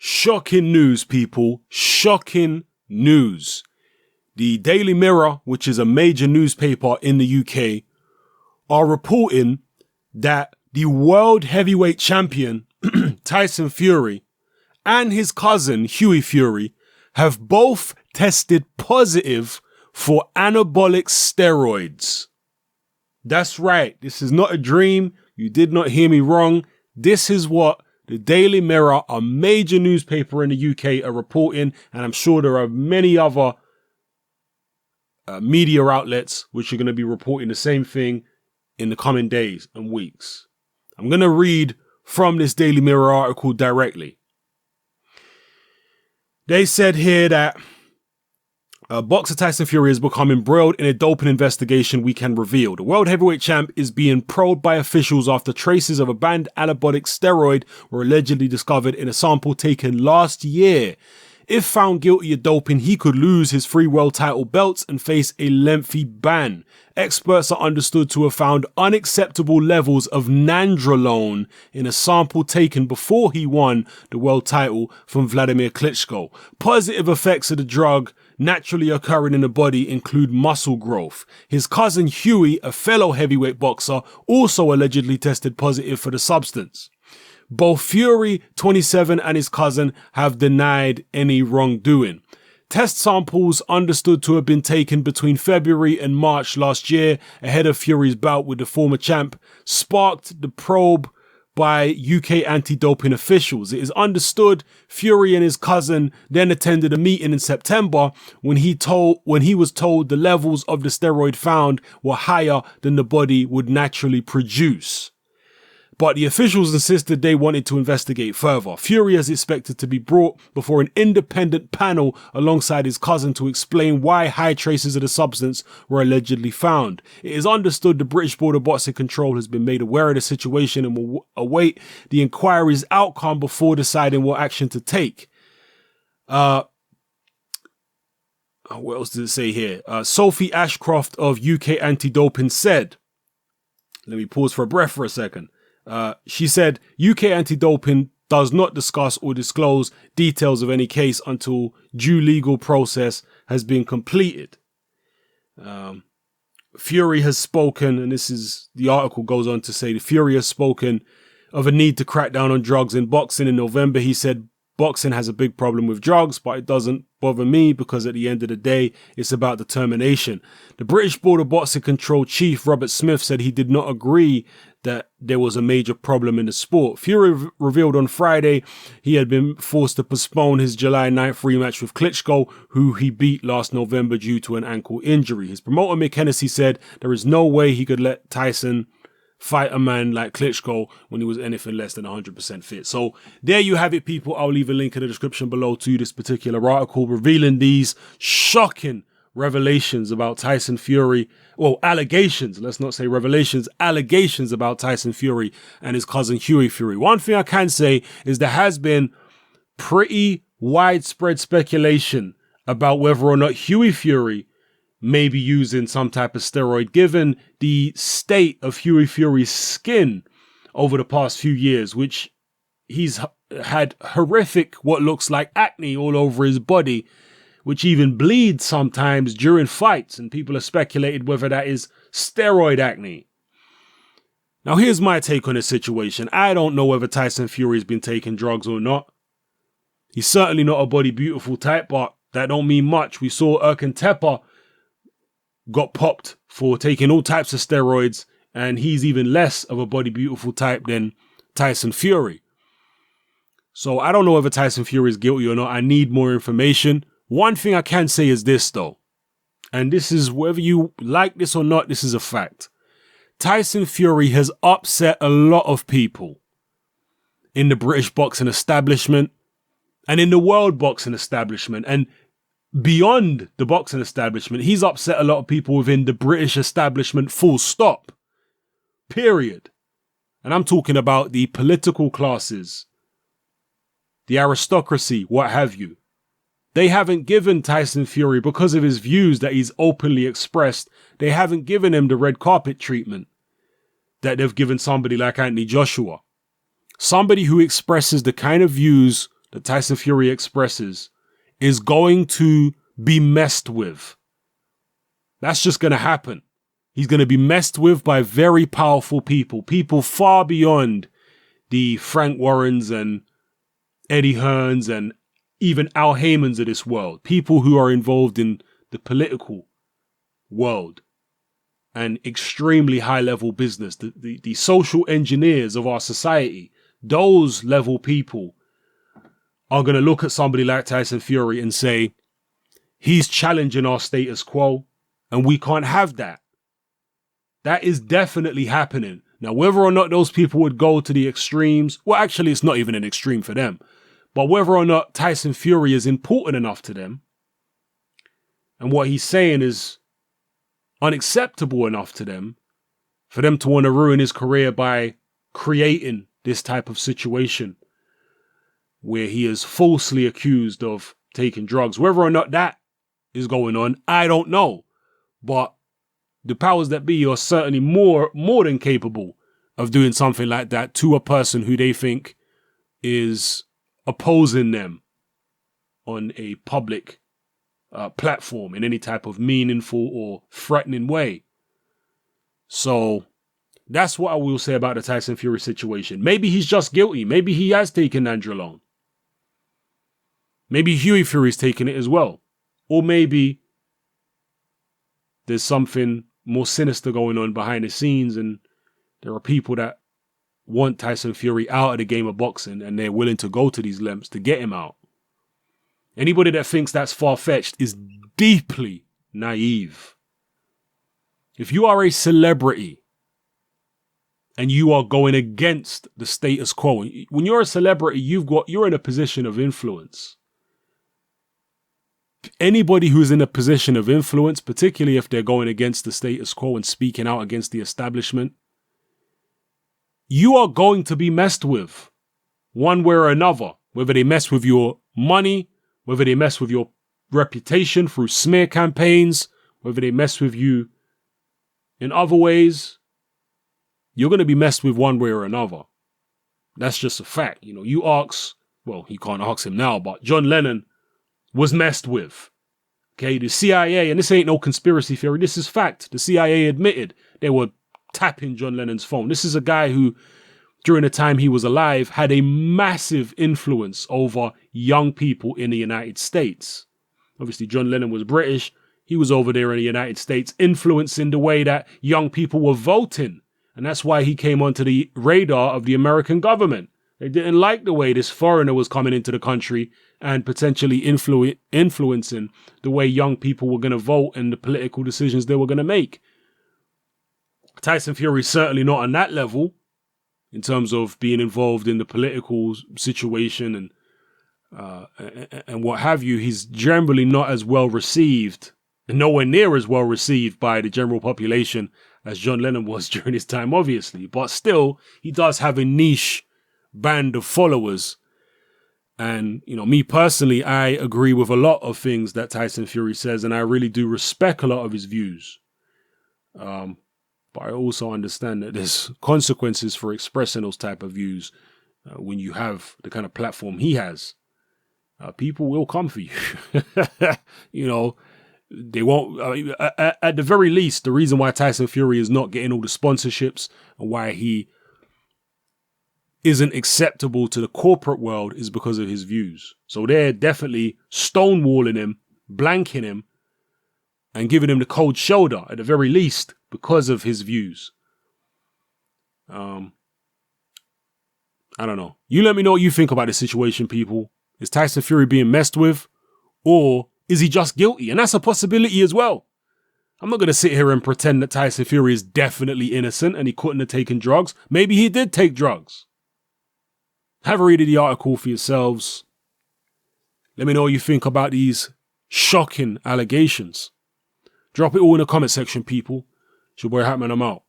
Shocking news, people. Shocking news. The Daily Mirror, which is a major newspaper in the UK, are reporting that the world heavyweight champion, Tyson Fury, and his cousin, Hughie Fury, have both tested positive for anabolic steroids. That's right. This is not a dream. You did not hear me wrong. This is what the Daily Mirror, a major newspaper in the UK, are reporting, and I'm sure there are many other media outlets which are going to be reporting the same thing in the coming days and weeks. I'm going to read from this Daily Mirror article directly. They said here that boxer Tyson Fury has become embroiled in a doping investigation, we can reveal. The world heavyweight champ is being probed by officials after traces of a banned anabolic steroid were allegedly discovered in a sample taken last year. If found guilty of doping, he could lose his 3 world title belts and face a lengthy ban. Experts are understood to have found unacceptable levels of nandrolone in a sample taken before he won the world title from Vladimir Klitschko. Positive effects of the drug naturally occurring in the body include muscle growth. His cousin Hughie, a fellow heavyweight boxer, also allegedly tested positive for the substance. Both Fury, 27, and his cousin have denied any wrongdoing. Test samples understood to have been taken between February and March last year, ahead of Fury's bout with the former champ, sparked the probe by UK anti-doping officials. It is understood Fury and his cousin then attended a meeting in September when he was told the levels of the steroid found were higher than the body would naturally produce. But the officials insisted they wanted to investigate further. Fury is expected to be brought before an independent panel alongside his cousin to explain why high traces of the substance were allegedly found. It is understood the British Board of Boxing Control has been made aware of the situation and will await the inquiry's outcome before deciding what action to take. What else does it say here? Sophie Ashcroft of UK Anti-Doping said, let me pause for a breath for a second. She said, UK anti-doping does not discuss or disclose details of any case until due legal process has been completed. Fury has spoken, and the article goes on to say, Fury has spoken of a need to crack down on drugs in boxing. In November, he said, boxing has a big problem with drugs, but it doesn't bother me because at the end of the day, it's about determination. The British Board of Boxing Control chief, Robert Smith, said he did not agree that there was a major problem in the sport. Fury revealed on Friday he had been forced to postpone his July 9th rematch with Klitschko, who he beat last November due to an ankle injury. His promoter, Mick Hennessy, said there is no way he could let Tyson fight a man like Klitschko when he was anything less than 100% fit. So there you have it, people. I'll leave a link in the description below to this particular article revealing these shocking revelations about Tyson Fury. Well, allegations, let's not say revelations, allegations about Tyson Fury and his cousin Hughie Fury. One thing I can say is there has been pretty widespread speculation about whether or not Hughie Fury may be using some type of steroid, given the state of Hughie Fury's skin over the past few years, which he's had horrific, what looks like acne all over his body, which even bleeds sometimes during fights, and people have speculated whether that is steroid acne. Now, here's my take on the situation. I don't know whether Tyson Fury's been taking drugs or not. He's certainly not a body beautiful type, but that don't mean much. We saw Erkan Tepa got popped for taking all types of steroids, and he's even less of a body beautiful type than Tyson Fury. So I don't know whether Tyson Fury is guilty or not. I need more information. One thing I can say is this, though, and this is whether you like this or not, this is a fact. Tyson Fury has upset a lot of people in the British boxing establishment and in the world boxing establishment, and beyond the boxing establishment. He's upset a lot of people within the British establishment, full stop, period. And I'm talking about the political classes, the aristocracy, what have you. They haven't given Tyson Fury, because of his views that he's openly expressed, they haven't given him the red carpet treatment that they've given somebody like Anthony Joshua. Somebody who expresses the kind of views that Tyson Fury expresses is going to be messed with. That's just going to happen. He's going to be messed with by very powerful people, people far beyond the Frank Warrens and Eddie Hearns and even Al Haymans of this world, people who are involved in the political world and extremely high-level business, the social engineers of our society. Those level people are going to look at somebody like Tyson Fury and say, he's challenging our status quo, and we can't have that. That is definitely happening. Now, whether or not those people would go to the extremes, well, actually, it's not even an extreme for them, but whether or not Tyson Fury is important enough to them, and what he's saying is unacceptable enough to them, for them to want to ruin his career by creating this type of situation where he is falsely accused of taking drugs. Whether or not that is going on, I don't know. But the powers that be are certainly more than capable of doing something like that to a person who they think is opposing them on a public platform in any type of meaningful or threatening way. So that's what I will say about the Tyson Fury situation. Maybe he's just guilty. Maybe he has taken nandrolone. Maybe Hughie Fury's taken it as well. Or maybe there's something more sinister going on behind the scenes, and there are people that want Tyson Fury out of the game of boxing, and they're willing to go to these lengths to get him out. Anybody that thinks that's far-fetched is deeply naive. If you are a celebrity and you are going against the status quo, when you're a celebrity, you're in a position of influence. Anybody who's in a position of influence, particularly if they're going against the status quo and speaking out against the establishment, you are going to be messed with one way or another, whether they mess with your money, whether they mess with your reputation through smear campaigns, whether they mess with you in other ways, you're going to be messed with one way or another. That's just a fact. You know, you ask, well, you can't ask him now, but John Lennon was messed with. Okay, the CIA, and this ain't no conspiracy theory, this is fact. The CIA admitted they were tapping John Lennon's phone. This is a guy who, during the time he was alive, had a massive influence over young people in the United States. Obviously, John Lennon was British. He was over there in the United States influencing the way that young people were voting. And that's why he came onto the radar of the American government. They didn't like the way this foreigner was coming into the country and potentially influencing the way young people were going to vote and the political decisions they were going to make. Tyson Fury is certainly not on that level in terms of being involved in the political situation and what have you. He's generally not as well received, and nowhere near as well received by the general population as John Lennon was during his time, obviously. But still, he does have a niche band of followers. And, you know, me personally, I agree with a lot of things that Tyson Fury says, and I really do respect a lot of his views. But I also understand that there's consequences for expressing those type of views when you have the kind of platform he has. People will come for you. You know, they won't. At the very least, the reason why Tyson Fury is not getting all the sponsorships and why he isn't acceptable to the corporate world is because of his views. So they're definitely stonewalling him, blanking him, and giving him the cold shoulder at the very least because of his views. I don't know. You let me know what you think about this situation, people. Is Tyson Fury being messed with, or is he just guilty? And that's a possibility as well. I'm not going to sit here and pretend that Tyson Fury is definitely innocent and he couldn't have taken drugs. Maybe he did take drugs. Have a read of the article for yourselves. Let me know what you think about these shocking allegations. Drop it all in the comment section, people. It's your boy Hatman, I'm out.